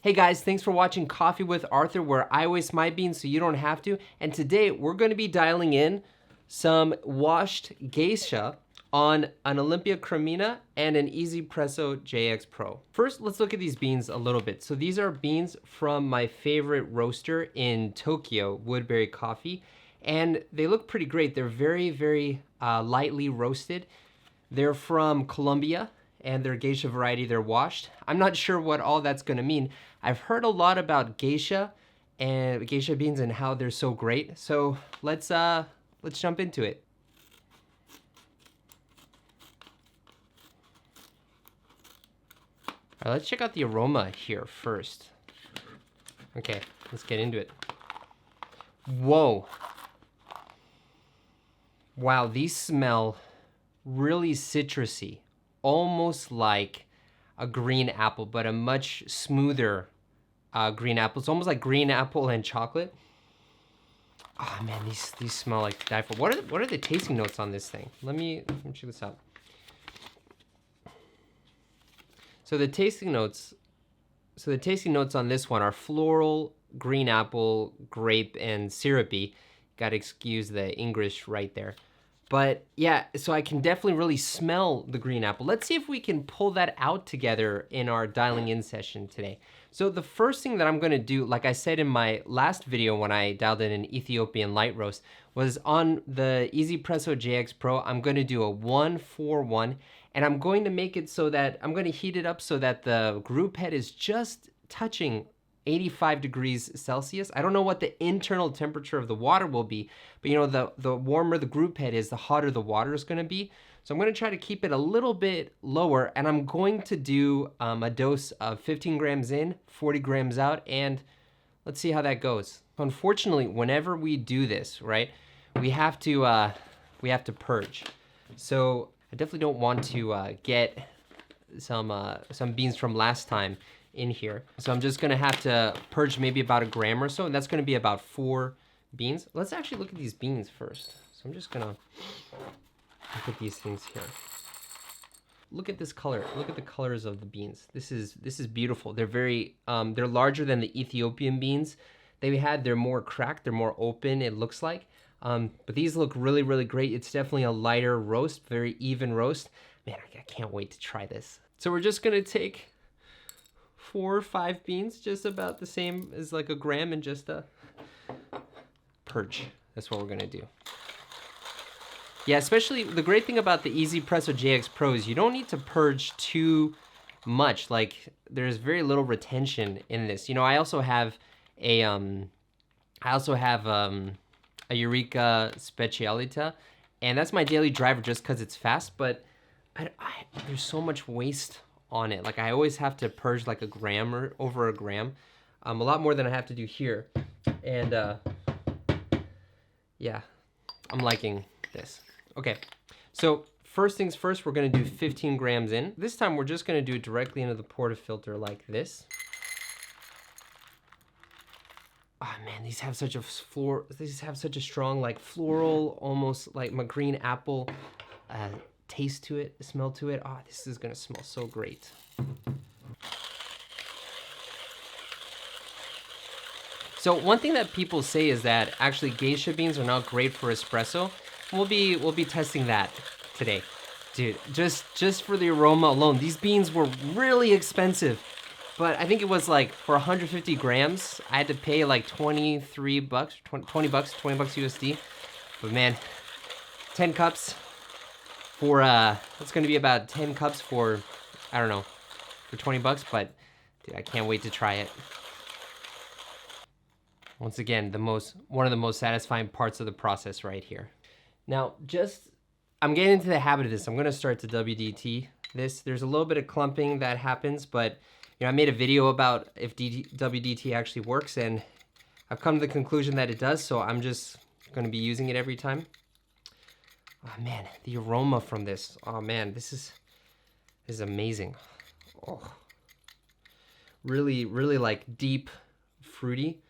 Hey guys, thanks for watching Coffee with Arthur, where I waste my beans so you don't have to. And today we're going to be dialing in some washed Geisha on an Olympia Cremina and an 1ZPresso JX Pro. First, let's look at these beans a little bit. So these are beans from my favorite roaster in Tokyo, Woodberry Coffee, and they look pretty great. They're very lightly roasted. They're from Colombia, and they're Geisha variety. They're washed. I'm not sure what all that's gonna mean. I've heard a lot about Geisha and Geisha beans and how they're so great. So let's jump into it. All right, let's check out the aroma here first. Okay, let's get into it. Whoa. Wow, these smell really citrusy, almost like a green apple, but a much smoother green apple. It's almost like green apple and chocolate. Oh man, these smell like to die for. What are the tasting notes on this thing? Let me check this out. So the tasting notes on this one are floral, green apple, grape, and syrupy. Gotta excuse the English right there. But yeah, so I can definitely really smell the green apple. Let's see if we can pull that out together in our dialing in session today. So the first thing that I'm gonna do, like I said in my last video when I dialed in an Ethiopian light roast, was on the 1ZPresso JX Pro, I'm gonna do a 1-4-1, and I'm going to make it so that, I'm gonna heat it up so that the group head is just touching 85 degrees Celsius. I don't know what the internal temperature of the water will be, but you know, the warmer the group head is, the hotter the water is gonna be. So I'm gonna try to keep it a little bit lower, and I'm going to do a dose of 15 grams in, 40 grams out, and let's see how that goes. Unfortunately, whenever we do this, right, we have to purge. So I definitely don't want to get some beans from last time in here. So I'm just gonna have to purge maybe about a gram or so, and that's gonna be about 4 beans. Let's actually look at these beans first. So I'm just gonna look at these things here. Look at this color. Look at the colors of the beans. This is beautiful. They're very they're larger than the Ethiopian beans they're more cracked, they're more open, it looks like. But these look really great. It's definitely a lighter roast, very even roast. Man, I can't wait to try this. So we're just gonna take 4 or 5 beans, just about the same as like a gram, and just purge. That's what we're gonna do. Yeah, especially the great thing about the 1ZPresso JX Pro is you don't need to purge too much. Like there's very little retention in this. You know, I also have a Eureka Specialita, and that's my daily driver just because it's fast. But there's so much waste on it. Like I always have to purge like a gram or over a gram, a lot more than I have to do here. And yeah, I'm liking this. Okay, so first things first, we're gonna do 15 grams in. This time we're just gonna do it directly into the portafilter like this. Oh man, these have such a strong like floral, almost like my green apple taste to it, smell to it. Oh, this is gonna smell so great. So one thing that people say is that actually Geisha beans are not great for espresso. We'll be testing that today. Dude, just for the aroma alone, these beans were really expensive. But I think it was like for 150 grams, I had to pay like 23 bucks, 20 bucks USD. But man, 10 cups for, it's gonna be about 10 cups for, I don't know, for 20 bucks, but dude, I can't wait to try it. Once again, one of the most satisfying parts of the process right here. Now, I'm getting into the habit of this. I'm gonna start to WDT this. There's a little bit of clumping that happens, but you know, I made a video about if WDT actually works, and I've come to the conclusion that it does, so I'm just gonna be using it every time. Oh man, the aroma from this. Oh man, this is amazing. Oh, really like deep, fruity.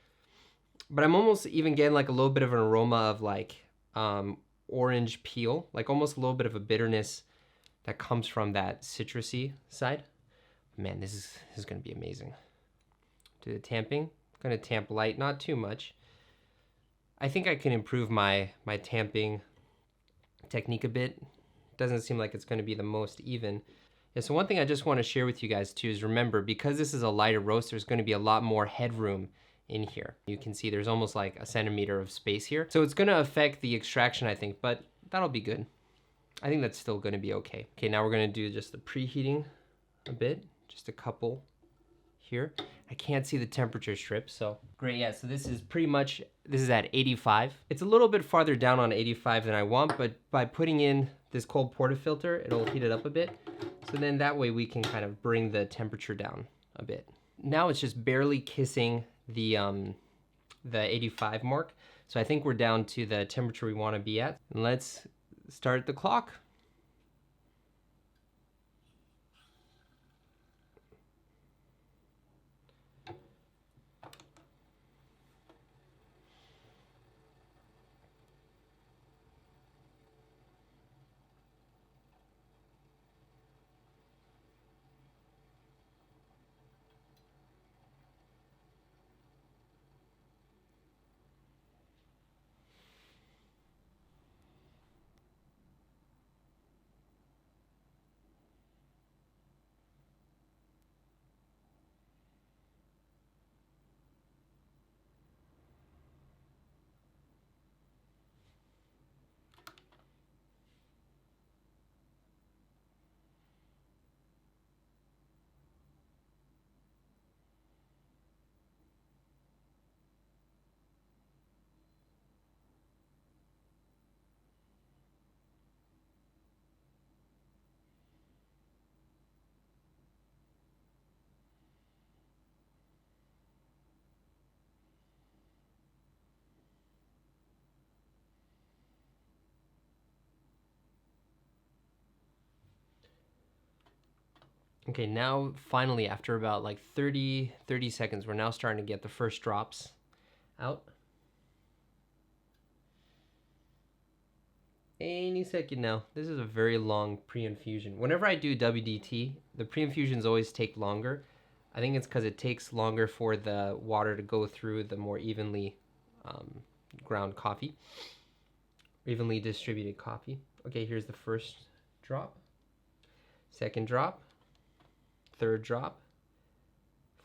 But I'm almost even getting like a little bit of an aroma of like orange peel, like almost a little bit of a bitterness that comes from that citrusy side. Man, this is gonna be amazing. Do the tamping. I'm gonna tamp light, not too much. I think I can improve my tamping technique a bit. Doesn't seem like it's gonna be the most even. Yeah, so one thing I just want to share with you guys too is remember, because this is a lighter roast, there's going to be a lot more headroom in here. You can see there's almost like a centimeter of space here. So it's going to affect the extraction, I think, but that'll be good. I think that's still going to be okay. Okay, now we're going to do just the preheating a bit, just a couple here. I can't see the temperature strip, so great. Yeah, so this is pretty much, this is at 85. It's a little bit farther down on 85 than I want, but by putting in this cold portafilter, it'll heat it up a bit. So then that way we can kind of bring the temperature down a bit. Now it's just barely kissing the 85 mark. So I think we're down to the temperature we want to be at. And let's start the clock. Okay, now finally, after about like 30 seconds, we're now starting to get the first drops out. Any second now. This is a very long pre-infusion. Whenever I do WDT, the pre-infusions always take longer. I think it's because it takes longer for the water to go through the more evenly ground coffee, evenly distributed coffee. Okay, here's the first drop, second drop, third drop,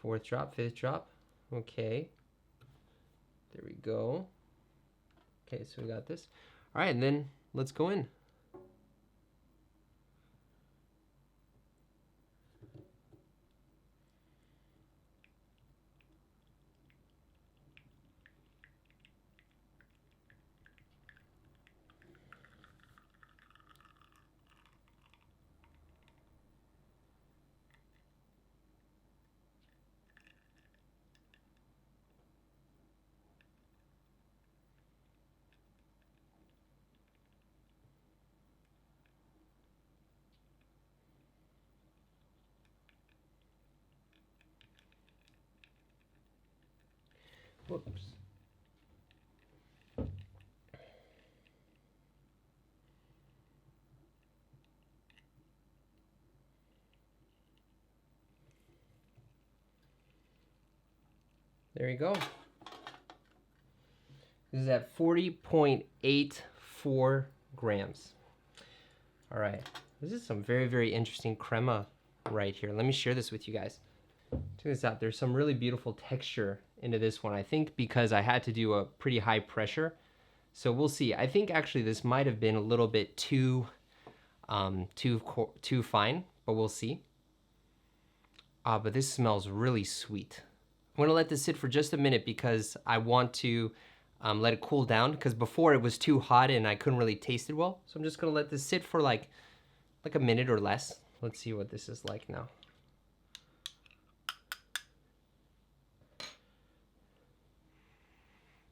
fourth drop, fifth drop. Okay, there we go. Okay, so we got this. All right, and then let's go in. Whoops. There you go. This is at 40.84 grams. All right, this is some very, very interesting crema right here. Let me share this with you guys. Check this out. There's some really beautiful texture into this one, I think, because I had to do a pretty high pressure. So we'll see. I think actually this might have been a little bit too fine, but we'll see. But this smells really sweet. I'm gonna let this sit for just a minute because I want to let it cool down, because before it was too hot and I couldn't really taste it well. So I'm just gonna let this sit for like a minute or less. Let's see what this is like now.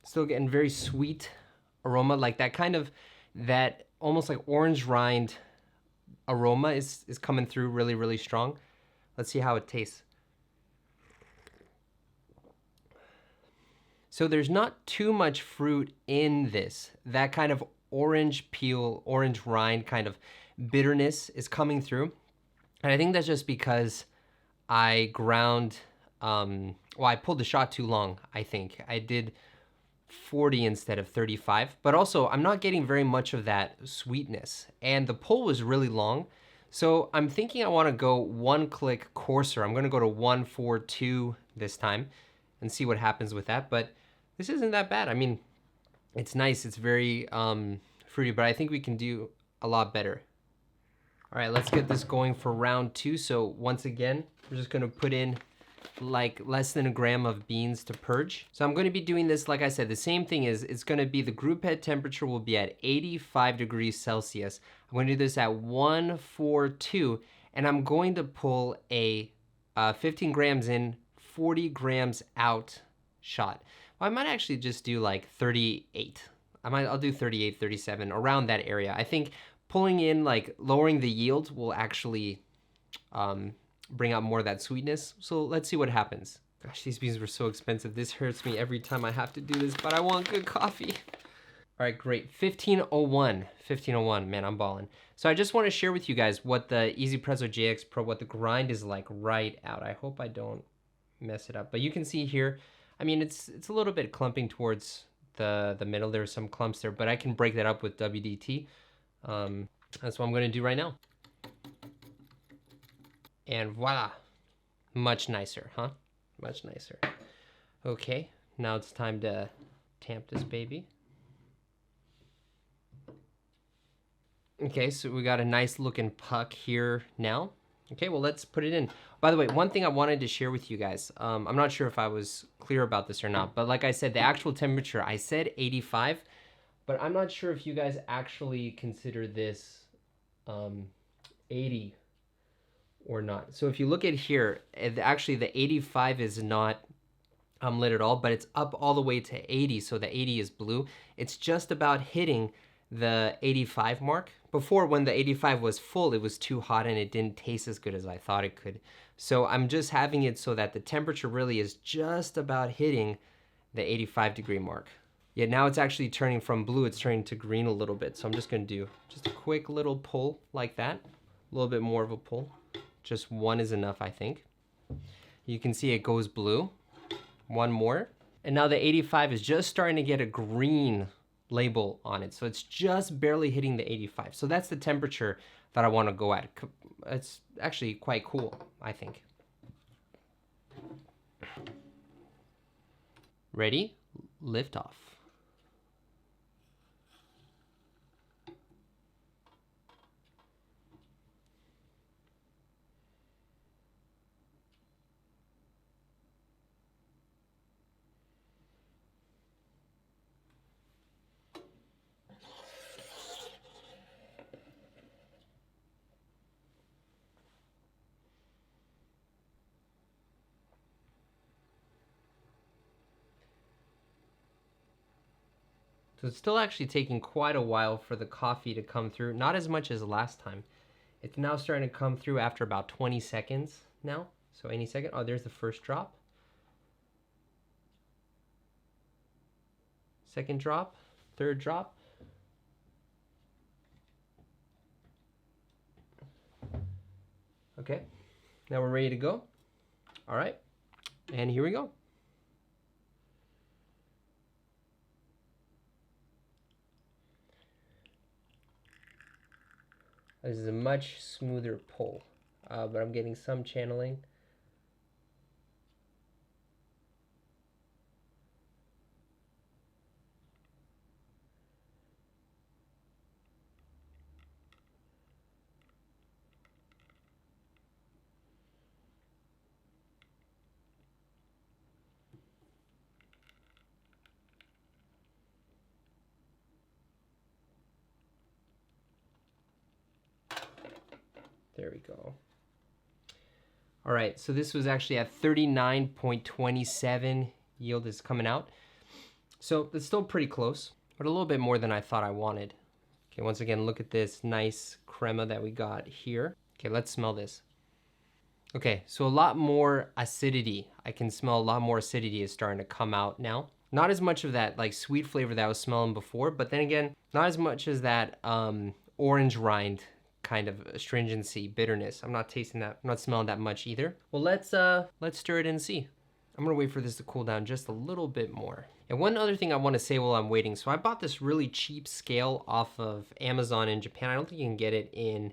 Still getting very sweet aroma, like that kind of, that almost like orange rind aroma is coming through really, really strong. Let's see how it tastes. So there's not too much fruit in this. That kind of orange peel, orange rind kind of bitterness is coming through. And I think that's just because I ground well, I pulled the shot too long, I think. I did 40 instead of 35, but also I'm not getting very much of that sweetness, and the pull was really long. So I'm thinking I want to go one click coarser. I'm going to go to 142 this time and see what happens with that, but this isn't that bad. I mean, it's nice. It's very fruity, but I think we can do a lot better. All right, let's get this going for round 2. So once again, we're just going to put in like less than a gram of beans to purge. So I'm going to be doing this, like I said, the same thing is it's going to be the group head temperature will be at 85 degrees Celsius. I'm going to do this at 142, and I'm going to pull a 15 grams in, 40 grams out shot. Well, I might actually just do like 38. I'll do 38, 37, around that area. I think pulling in, like lowering the yield will actually bring out more of that sweetness. So let's see what happens. Gosh, these beans were so expensive. This hurts me every time I have to do this, but I want good coffee. All right, great. 1501, man, I'm balling. So I just want to share with you guys what the 1ZPresso JX Pro, what the grind is like right out. I hope I don't mess it up, but you can see here, I mean, it's a little bit clumping towards the middle. There's some clumps there, but I can break that up with WDT. That's what I'm going to do right now. And voila, much nicer, huh? Much nicer. Okay, now it's time to tamp this baby. Okay, so we got a nice looking puck here now. Okay, well, let's put it in. By the way, one thing I wanted to share with you guys, I'm not sure if I was clear about this or not, but like I said, the actual temperature, I said 85, but I'm not sure if you guys actually consider this 80 or not. So if you look at here, actually the 85 is not lit at all, but it's up all the way to 80, so the 80 is blue. It's just about hitting the 85 mark. Before, when the 85 was full, it was too hot and it didn't taste as good as I thought it could. So I'm just having it so that the temperature really is just about hitting the 85 degree mark. Yeah, now it's actually turning from blue, it's turning to green a little bit. So I'm just gonna do just a quick little pull like that. A little bit more of a pull. Just one is enough, I think. You can see it goes blue. One more. And now the 85 is just starting to get a green label on it. So it's just barely hitting the 85. So that's the temperature that I want to go at. It's actually quite cool, I think. Ready? Lift off. So it's still actually taking quite a while for the coffee to come through. Not as much as last time. It's now starting to come through after about 20 seconds now. So any second. Oh, there's the first drop. Second drop. Third drop. Okay. Now we're ready to go. All right. And here we go. This is a much smoother pull, but I'm getting some channeling. There we go. All right, so this was actually at 39.27 yield is coming out. So it's still pretty close, but a little bit more than I thought I wanted. Okay, once again, look at this nice crema that we got here. Okay, let's smell this. Okay, so a lot more acidity. I can smell a lot more acidity is starting to come out now. Not as much of that like sweet flavor that I was smelling before, but then again, not as much as that orange rind kind of astringency, bitterness. I'm not tasting that, I'm not smelling that much either. Well, let's stir it and see. I'm gonna wait for this to cool down just a little bit more. And one other thing I wanna say while I'm waiting, so I bought this really cheap scale off of Amazon in Japan. I don't think you can get it in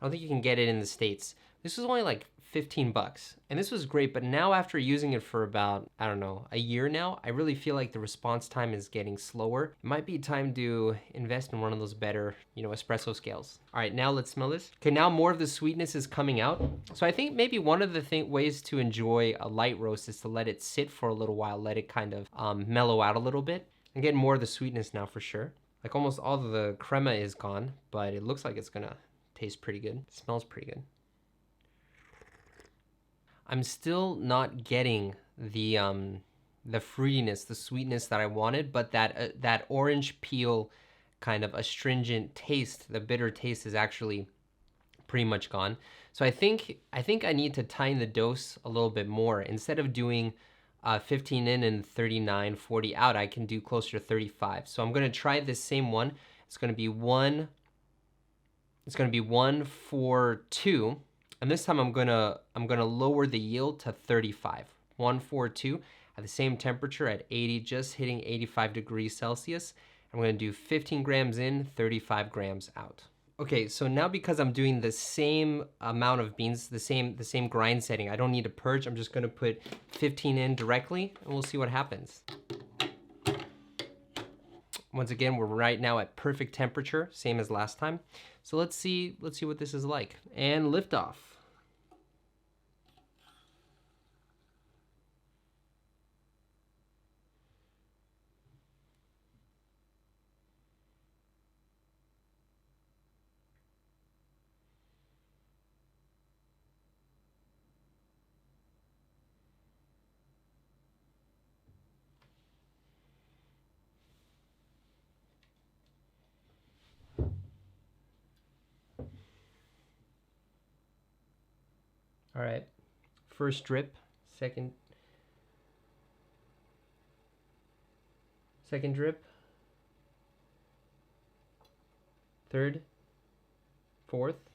the States. This was only like 15 bucks. And this was great, but now after using it for about, I don't know, a year now, I really feel like the response time is getting slower. It might be time to invest in one of those better, espresso scales. All right, now let's smell this. Okay, now more of the sweetness is coming out. So I think maybe one of the ways to enjoy a light roast is to let it sit for a little while, let it kind of mellow out a little bit. I'm getting more of the sweetness now for sure. Like almost all of the crema is gone, but it looks like it's gonna taste pretty good. It smells pretty good. I'm still not getting the fruitiness, the sweetness that I wanted, but that orange peel kind of astringent taste, the bitter taste is actually pretty much gone. So I think I need to tighten the dose a little bit more. Instead of doing 15 in and 39, 40 out, I can do closer to 35. So I'm gonna try this same one. It's gonna be 1 for 2. And this time I'm gonna lower the yield to 35. 142 at the same temperature at 80, just hitting 85 degrees Celsius. I'm gonna do 15 grams in, 35 grams out. Okay, so now because I'm doing the same amount of beans, the same grind setting, I don't need to purge. I'm just gonna put 15 in directly, and we'll see what happens. Once again, we're right now at perfect temperature, same as last time. So let's see what this is like. And lift off. All right, first drip, second drip, third, fourth,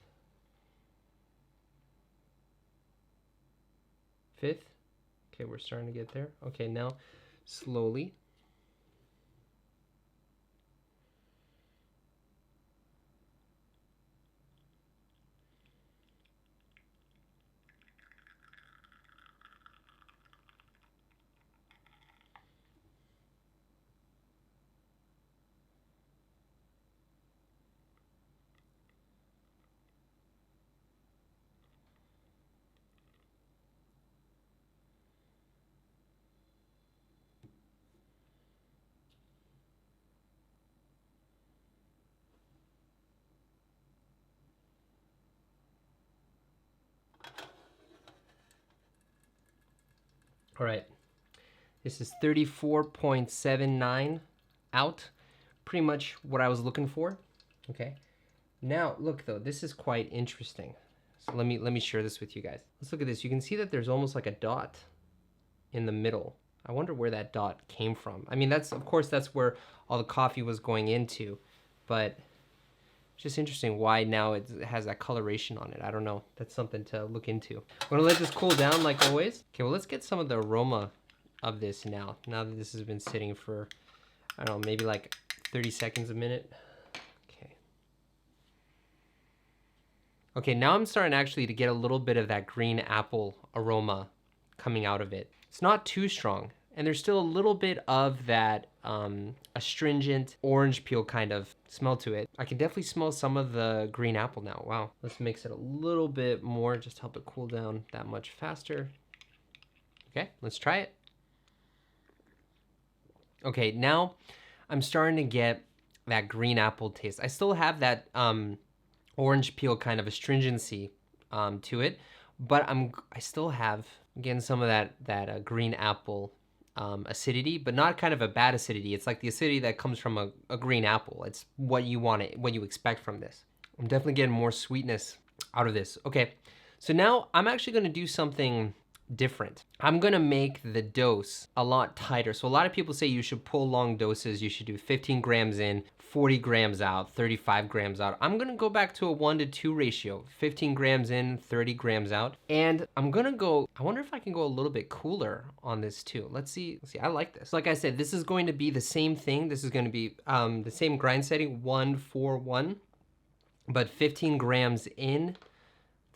fifth. Okay, we're starting to get there. Okay, now slowly. All right, this is 34.79 out, pretty much what I was looking for. Okay, now look though, this is quite interesting. So let me share this with you guys. Let's look at this. You can see that there's almost like a dot in the middle. I wonder where that dot came from. I mean, of course that's where all the coffee was going into, but it's just interesting why now it has that coloration on it. I don't know. That's something to look into. I'm gonna let this cool down like always. Okay, well let's get some of the aroma of this now that this has been sitting for, I don't know, maybe like 30 seconds, a minute. Okay. Okay, now I'm starting actually to get a little bit of that green apple aroma coming out of it. It's not too strong, and there's still a little bit of that astringent orange peel kind of smell to it. I can definitely smell some of the green apple now. Wow. Let's mix it a little bit more, just to help it cool down that much faster. Okay, let's try it. Okay, now I'm starting to get that green apple taste. I still have that orange peel kind of astringency to it, but I still have, again, some of that green apple acidity, but not kind of a bad acidity. It's like the acidity that comes from a green apple. It's what you expect from this. I'm definitely getting more sweetness out of this. Okay, so now I'm actually going to do something different. I'm gonna make the dose a lot tighter. So a lot of people say you should pull long doses. You should do 15 grams in, 40 grams out, 35 grams out. I'm gonna go back to a 1-to-2 ratio, 15 grams in, 30 grams out. And I'm gonna go, I wonder if I can go a little bit cooler on this too. Let's see, I like this. Like I said, this is going to be the same thing. This is gonna be the same grind setting, 1-4-1, but 15 grams in,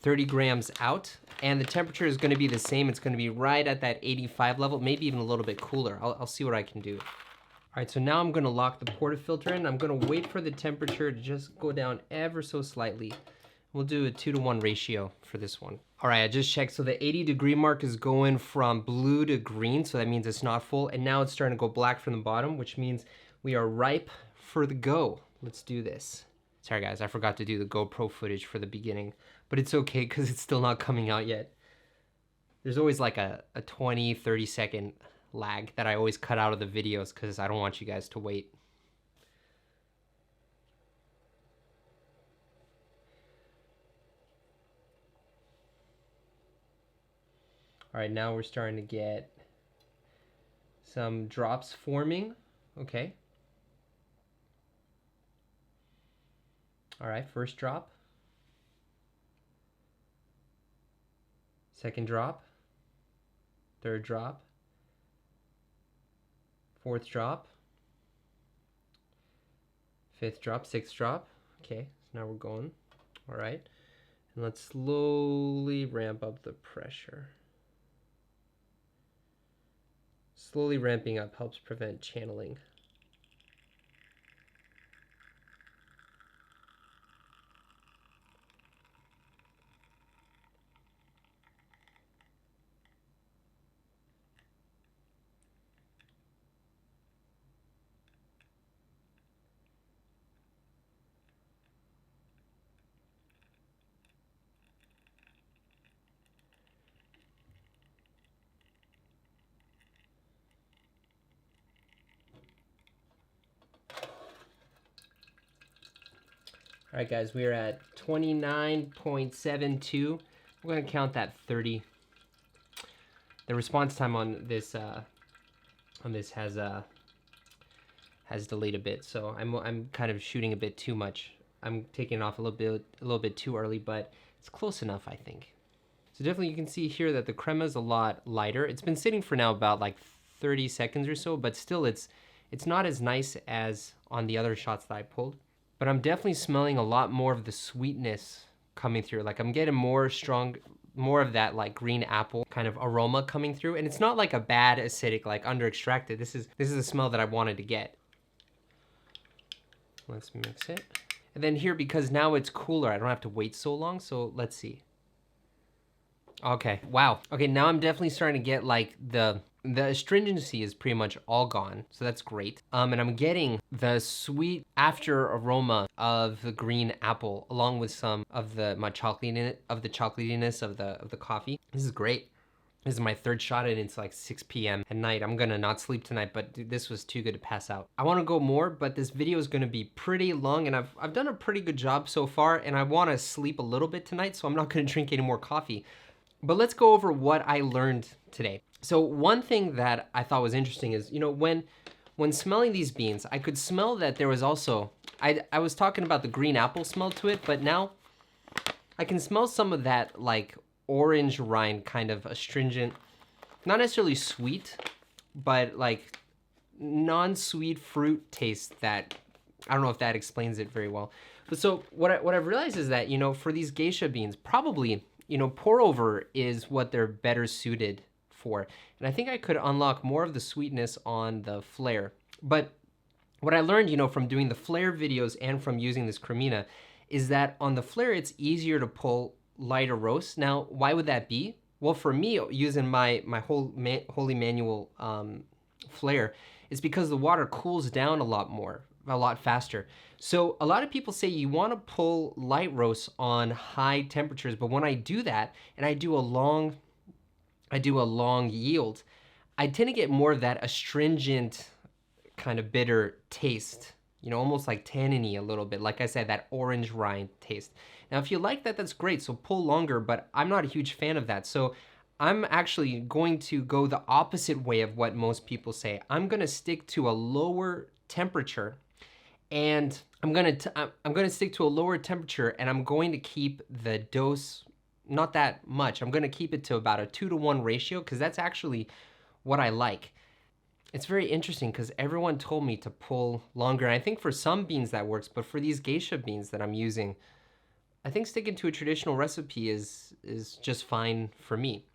30 grams out, and the temperature is gonna be the same. It's gonna be right at that 85 level, maybe even a little bit cooler. I'll see what I can do. All right, so now I'm gonna lock the portafilter in. I'm gonna wait for the temperature to just go down ever so slightly. We'll do a 2-to-1 ratio for this one. All right, I just checked. So the 80-degree mark is going from blue to green, so that means it's not full. And now it's starting to go black from the bottom, which means we are ripe for the go. Let's do this. Sorry guys, I forgot to do the GoPro footage for the beginning, but it's okay because it's still not coming out yet. There's always like a 20, 30 second lag that I always cut out of the videos because I don't want you guys to wait. All right, now we're starting to get some drops forming. Okay. All right, first drop. Second drop. Third drop. Fourth drop. Fifth drop, sixth drop. Okay, so now we're going. All right. And let's slowly ramp up the pressure. Slowly ramping up helps prevent channeling. All right, guys, we are at 29.72. We're gonna count that 30. The response time on this has delayed a bit, so I'm kind of shooting a bit too much. I'm taking it off a little bit too early, but it's close enough, I think. So definitely you can see here that the crema is a lot lighter. It's been sitting for now about like 30 seconds or so, but still it's not as nice as on the other shots that I pulled. But I'm definitely smelling a lot more of the sweetness coming through. Like I'm getting more of that like green apple kind of aroma coming through. And it's not like a bad acidic, like under extracted. This is the smell that I wanted to get. Let's mix it. And then here, because now it's cooler, I don't have to wait so long. So let's see. Okay, wow. Okay, now I'm definitely starting to get like the astringency is pretty much all gone, so that's great. And I'm getting the sweet after aroma of the green apple, along with some of the chocolatiness of the coffee. This is great. This is my third shot and it's like 6 p.m. at night. I'm gonna not sleep tonight, but dude, this was too good to pass out. I wanna go more, but this video is gonna be pretty long and I've done a pretty good job so far and I wanna sleep a little bit tonight, so I'm not gonna drink any more coffee. But let's go over what I learned today. So one thing that I thought was interesting is, you know, when smelling these beans, I could smell that there was also, I was talking about the green apple smell to it, but now I can smell some of that like orange rind kind of astringent, not necessarily sweet, but like non-sweet fruit taste that, I don't know if that explains it very well. But so what I've realized is that, you know, for these geisha beans, probably, you know, pour over is what they're better suited for. And I think I could unlock more of the sweetness on the flare. But what I learned, you know, from doing the flare videos and from using this Cremina is that on the flare, it's easier to pull lighter roasts. Now, why would that be? Well, for me, using my Holy Manual flare, is because the water cools down a lot faster. So a lot of people say you want to pull light roasts on high temperatures, but when I do that and I do a long yield, I tend to get more of that astringent kind of bitter taste, you know, almost like tanniny a little bit. Like I said, that orange rind taste. Now, if you like that, that's great. So pull longer, but I'm not a huge fan of that. So I'm actually going to go the opposite way of what most people say. I'm gonna stick to a lower temperature, and I'm gonna stick to a lower temperature, and I'm going to keep the dose not that much. I'm gonna keep it to about a 2-to-1 ratio, because that's actually what I like. It's very interesting because everyone told me to pull longer. And I think for some beans that works, but for these geisha beans that I'm using, I think sticking to a traditional recipe is just fine for me.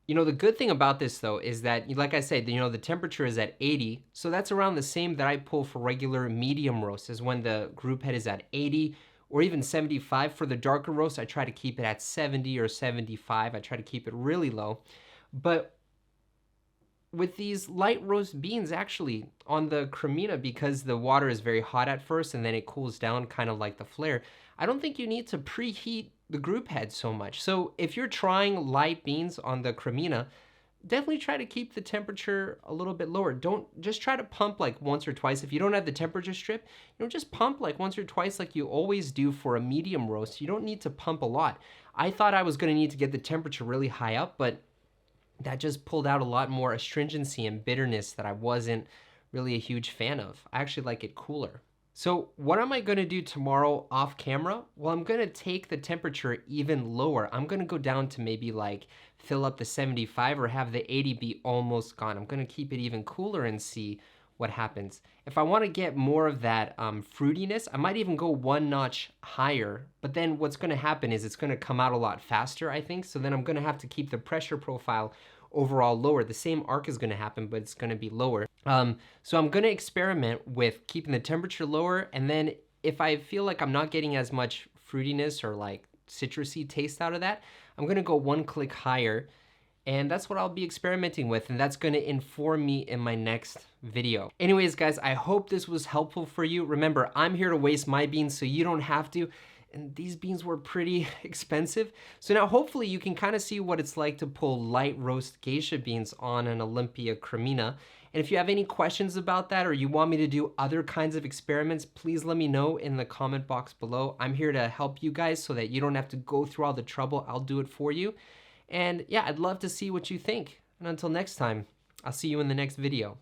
You know, the good thing about this though is that, like I said, you know, the temperature is at 80, so that's around the same that I pull for regular medium roast, is when the group head is at 80 or even 75. For the darker roast, I try to keep it at 70 or 75. I try to keep it really low. But with these light roast beans, actually, on the Cremina, because the water is very hot at first and then it cools down kind of like the flare, I don't think you need to preheat the group head so much. So if you're trying light beans on the Cremina, definitely try to keep the temperature a little bit lower. Don't just try to pump like once or twice. If you don't have the temperature strip, just pump like once or twice like you always do for a medium roast. You don't need to pump a lot. I thought I was going to need to get the temperature really high up, but that just pulled out a lot more astringency and bitterness that I wasn't really a huge fan of. I actually like it cooler. So what am I going to do tomorrow off camera? Well, I'm going to take the temperature even lower. I'm going to go down to maybe like fill up the 75 or have the 80 be almost gone. I'm going to keep it even cooler and see what happens. If I want to get more of that fruitiness, I might even go one notch higher, but then what's going to happen is it's going to come out a lot faster, I think. So then I'm going to have to keep the pressure profile overall lower. The same arc is going to happen, but it's going to be lower. So I'm going to experiment with keeping the temperature lower, and then if I feel like I'm not getting as much fruitiness or like citrusy taste out of that, I'm going to go one click higher. And that's what I'll be experimenting with, and that's gonna inform me in my next video. Anyways, guys, I hope this was helpful for you. Remember, I'm here to waste my beans so you don't have to, and these beans were pretty expensive. So now hopefully you can kind of see what it's like to pull light roast geisha beans on an Olympia Cremina. And if you have any questions about that or you want me to do other kinds of experiments, please let me know in the comment box below. I'm here to help you guys so that you don't have to go through all the trouble. I'll do it for you. And yeah, I'd love to see what you think. And until next time, I'll see you in the next video.